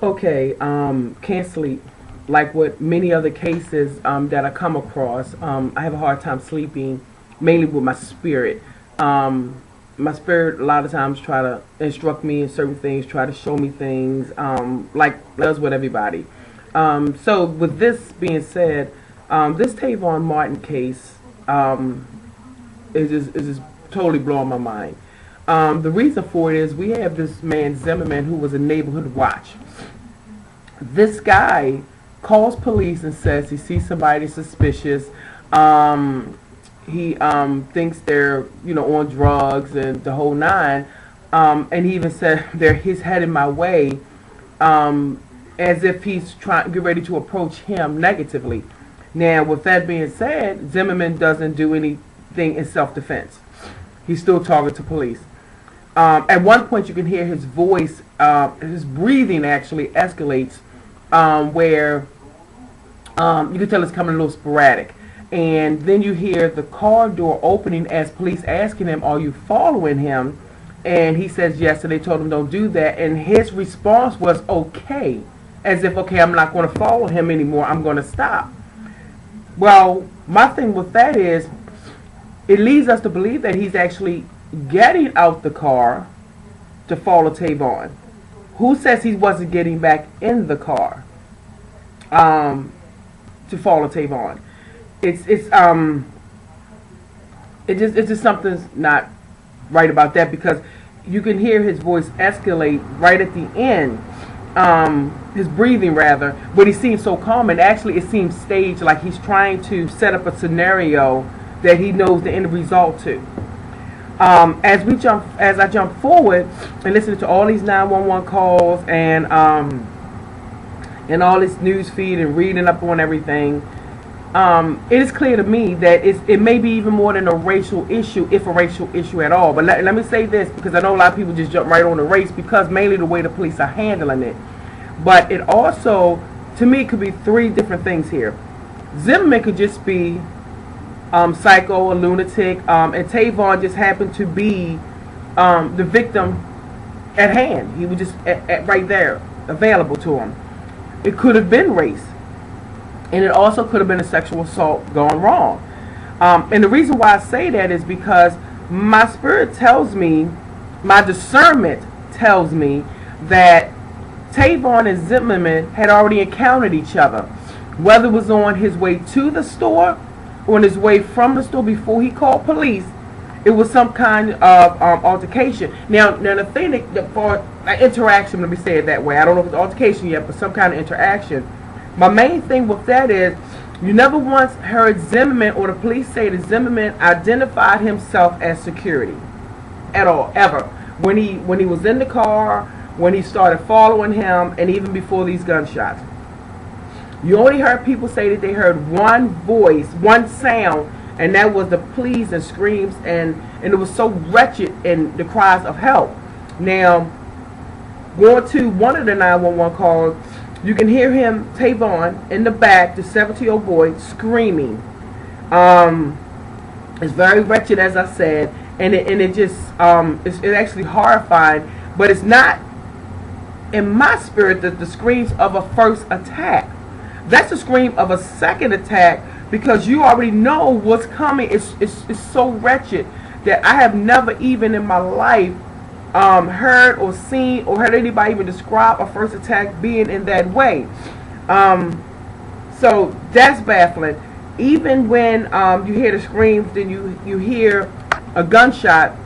Okay, can't sleep. Like with many other cases that I come across, I have a hard time sleeping, mainly with my spirit. My spirit a lot of times try to instruct me in certain things, try to show me things, like does with everybody. So with this being said, this Trayvon Martin case is just totally blowing my mind. The reason for it is we have this man Zimmerman who was a neighborhood watch. This guy calls police and says he sees somebody suspicious. He thinks they're on drugs and the whole nine. And he even said he's heading my way, as if he's trying get ready to approach him negatively. Now, with that being said, Zimmerman doesn't do anything in self-defense. He's still talking to police. At one point, you can hear his voice, his breathing actually escalates, where you can tell it's coming a little sporadic. And then you hear the car door opening as police asking him, "Are you following him?" And he says yes, and they told him don't do that. And his response was okay, as if, okay, I'm not going to follow him anymore, I'm going to stop. Well, my thing with that is, it leads us to believe that he's actually getting out the car to follow Trayvon. Who says he wasn't getting back in the car to follow Trayvon? It's just something's not right about that, because you can hear his voice escalate right at the end, his breathing rather, but he seems so calm, and actually it seems staged, like he's trying to set up a scenario that he knows the end result to. As I jump forward and listen to all these 911 calls and all this news feed and reading up on everything, it is clear to me that it may be even more than a racial issue, if a racial issue at all. But let me say this, because I know a lot of people just jump right on the race, because mainly the way the police are handling it. But it also, to me, could be three different things here. Zimmerman could just be psycho, a lunatic, and Trayvon just happened to be the victim at hand. He was just right there, available to him. It could have been race, and it also could have been a sexual assault gone wrong. And the reason why I say that is because my spirit tells me, my discernment tells me that Trayvon and Zimmerman had already encountered each other, whether it was on his way to the store, on his way from the store before he called police. It was some kind of altercation. Now the thing that for interaction, let me say it that way. I don't know if it's altercation yet, but some kind of interaction. My main thing with that is, you never once heard Zimmerman or the police say that Zimmerman identified himself as security at all, ever. When he was in the car, when he started following him, and even before these gunshots. You only heard people say that they heard one voice, one sound, and that was the pleas and screams, and it was so wretched in the cries of help. Now, going to one of the 911 calls, you can hear him, Trayvon, in the back, the 17-year-old boy, screaming. It's very wretched, as I said, and it just it's actually horrifying, but it's not, in my spirit, the screams of a first attack. That's the scream of a second attack, because you already know what's coming. It's so wretched that I have never even in my life heard or seen or heard anybody even describe a first attack being in that way. So that's baffling. Even when you hear the screams, then you hear a gunshot,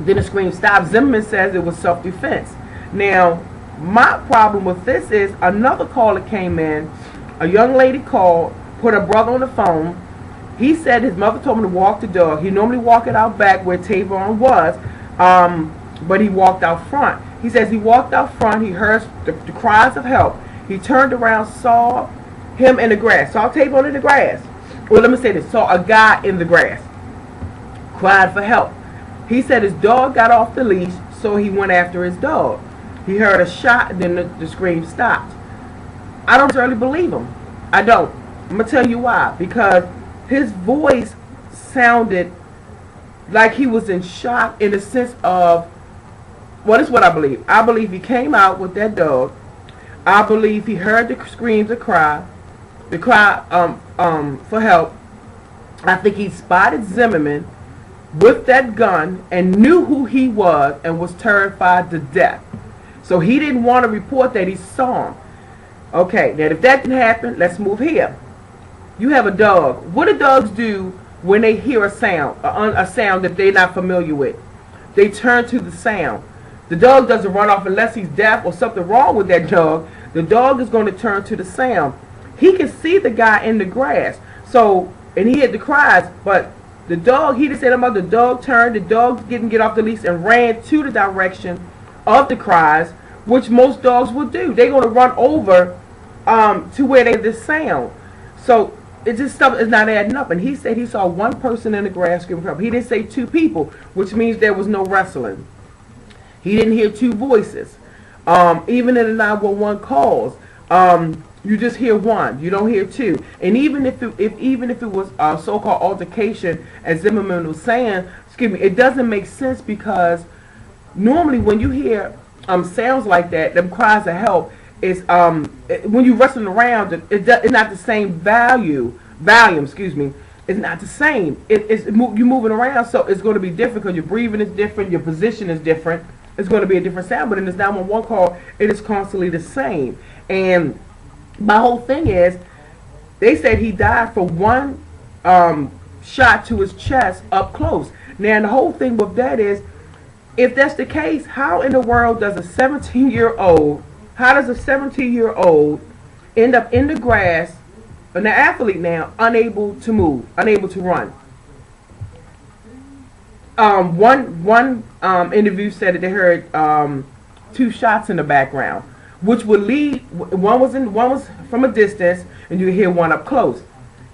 then the scream stops. Zimmerman says it was self-defense. Now, my problem with this is another caller came in. A young lady called, put her brother on the phone. He said his mother told him to walk the dog. He normally walk it out back where Trayvon was, but he walked out front. He says he walked out front. He heard the cries of help. He turned around, saw him in the grass, saw Trayvon in the grass. Well, let me say this: saw a guy in the grass, cried for help. He said his dog got off the leash, so he went after his dog. He heard a shot, and then the scream stopped. I don't really believe him. I don't. I'm going to tell you why. Because his voice sounded like he was in shock, in the sense of, well, this is what I believe. I believe he came out with that dog, I believe he heard the screams, the cry for help. I think he spotted Zimmerman with that gun and knew who he was and was terrified to death. So he didn't want to report that he saw him. Okay, now if that didn't happen, let's move here. You have a dog. What do dogs do when they hear a sound that they're not familiar with? They turn to the sound. The dog doesn't run off unless he's deaf or something wrong with that dog. The dog is going to turn to the sound. He can see the guy in the grass. So, and he had the cries, but the dog, he just said about the dog turned, the dog didn't get off the leash and ran to the direction of the cries, which most dogs will do. They're going to run over to where they hear this sound. So it just stuff is not adding up. And he said he saw one person in the grass screaming for help. He didn't say two people, which means there was no wrestling. He didn't hear two voices. Even in the 911 calls, you just hear one. You don't hear two. And even if it was a so-called altercation, as Zimmerman was saying, it doesn't make sense, because normally when you hear sounds like that, them cries of help, is when you're wrestling around, it's not the same volume. It's not the same. You're moving around, so it's going to be different because your breathing is different, your position is different. It's going to be a different sound. But in this 911 call, it is constantly the same. And my whole thing is, they said he died for one shot to his chest up close. Now, the whole thing with that is, if that's the case, how in the world does a 17-year-old end up in the grass, an athlete now, unable to move, unable to run? One interview said that they heard two shots in the background, which would lead, one was from a distance, and you hear one up close.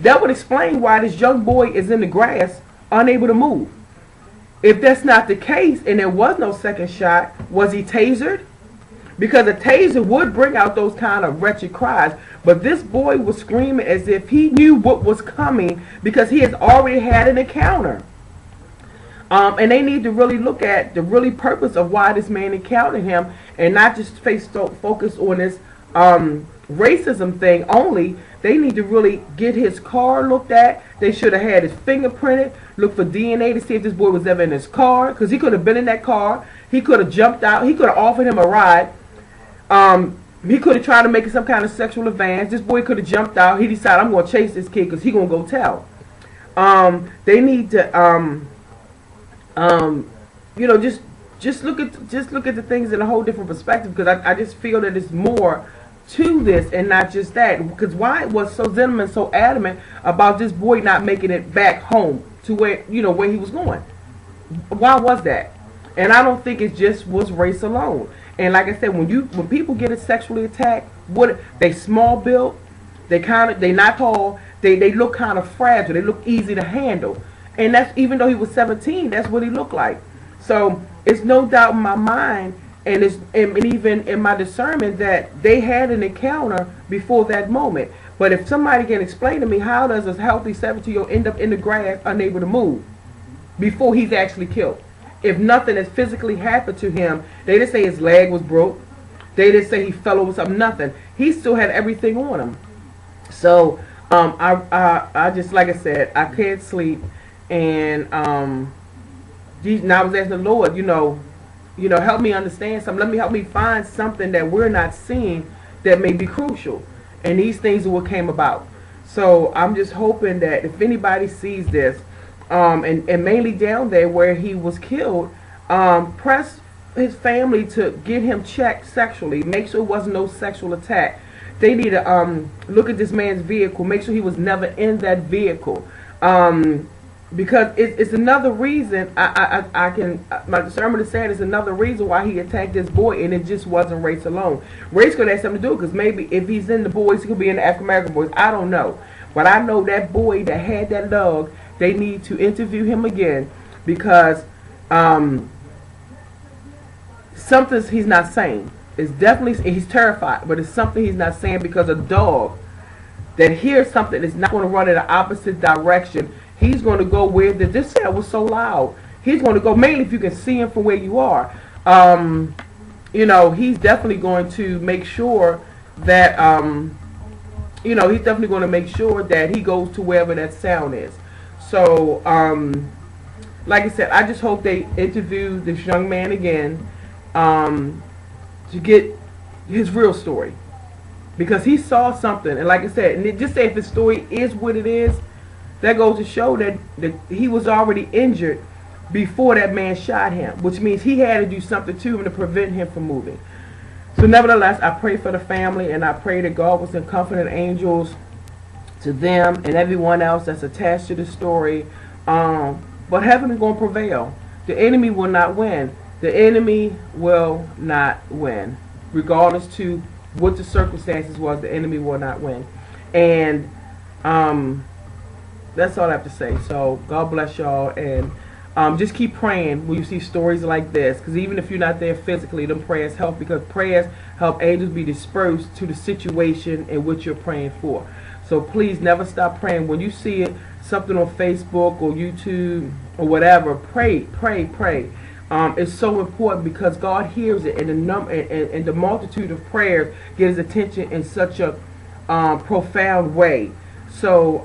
That would explain why this young boy is in the grass, unable to move. If that's not the case, and there was no second shot, was he tasered? Because a taser would bring out those kind of wretched cries. But this boy was screaming as if he knew what was coming, because he has already had an encounter. And they need to really look at the really purpose of why this man encountered him, and not just focus on this racism thing only. They need to really get his car looked at. They should have had his fingerprinted, look for DNA to see if this boy was ever in his car, because he could have been in that car. He could have jumped out. He could have offered him a ride. He could have tried to make some kind of sexual advance. This boy could have jumped out. He decided, I'm going to chase this kid because he's going to go tell. They need to, just look at the things in a whole different perspective, because I just feel that it's more to this and not just that. Because why was Zimmerman so adamant about this boy not making it back home to where he was going? Why was that? And I don't think it just was race alone. And like I said, when people get sexually attacked, they small built, they not tall, they look kind of fragile, they look easy to handle. And that's, even though he was 17, that's what he looked like. So it's no doubt in my mind, and even in my discernment, that they had an encounter before that moment. But if somebody can explain to me, how does a healthy 17-year-old end up in the grass unable to move before he's actually killed? If nothing has physically happened to him, they didn't say his leg was broke, they didn't say he fell over something, nothing. He still had everything on him. So I just, like I said, I can't sleep. And now I was asking the Lord, help me understand something. Help me find something that we're not seeing that may be crucial. And these things are what came about. So I'm just hoping that if anybody sees this, and mainly down there where he was killed, press his family to get him checked sexually. Make sure it wasn't no sexual attack. They need to look at this man's vehicle. Make sure he was never in that vehicle. Because it's another reason my discernment is saying it's another reason why he attacked this boy, and it just wasn't race alone. Race could have something to do, because maybe if he's in the boys, he could be in the African American boys. I don't know, but I know that boy that had that dog, they need to interview him again, because something he's not saying. It's definitely, he's terrified, but it's something he's not saying, because a dog that hears something is not going to run in the opposite direction. He's going to go where this sound was so loud. He's going to go, mainly if you can see him from where you are. He's definitely going to make sure that you know, he's definitely going to make sure that he goes to wherever that sound is. So like I said, I just hope they interview this young man again to get his real story, because he saw something. And like I said, and just say if his story is what it is, that goes to show that he was already injured before that man shot him, which means he had to do something to him to prevent him from moving. So nevertheless, I pray for the family, and I pray that God will send comforting angels to them and everyone else that's attached to the story. But heaven is going to prevail. The enemy will not win. The enemy will not win. Regardless to what the circumstances was, the enemy will not win. And that's all I have to say. So God bless y'all, and just keep praying when you see stories like this, because even if you're not there physically, them prayers help, because prayers help angels be dispersed to the situation in which you're praying for. So please never stop praying. When you see it, something on Facebook or YouTube or whatever, pray, pray, pray. It's so important, because God hears it, and the multitude of prayers get his attention in such a profound way. So,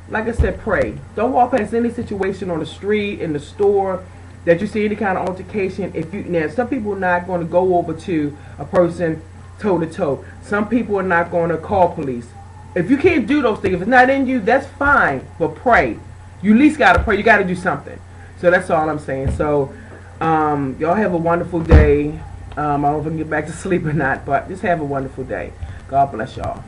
like I said, pray. Don't walk past any situation on the street, in the store, that you see any kind of altercation. Now, some people are not going to go over to a person toe to toe. Some people are not going to call police. If you can't do those things, if it's not in you, that's fine. But pray. You at least got to pray. You got to do something. So that's all I'm saying. So, y'all have a wonderful day. I don't know if I can get back to sleep or not, but just have a wonderful day. God bless y'all.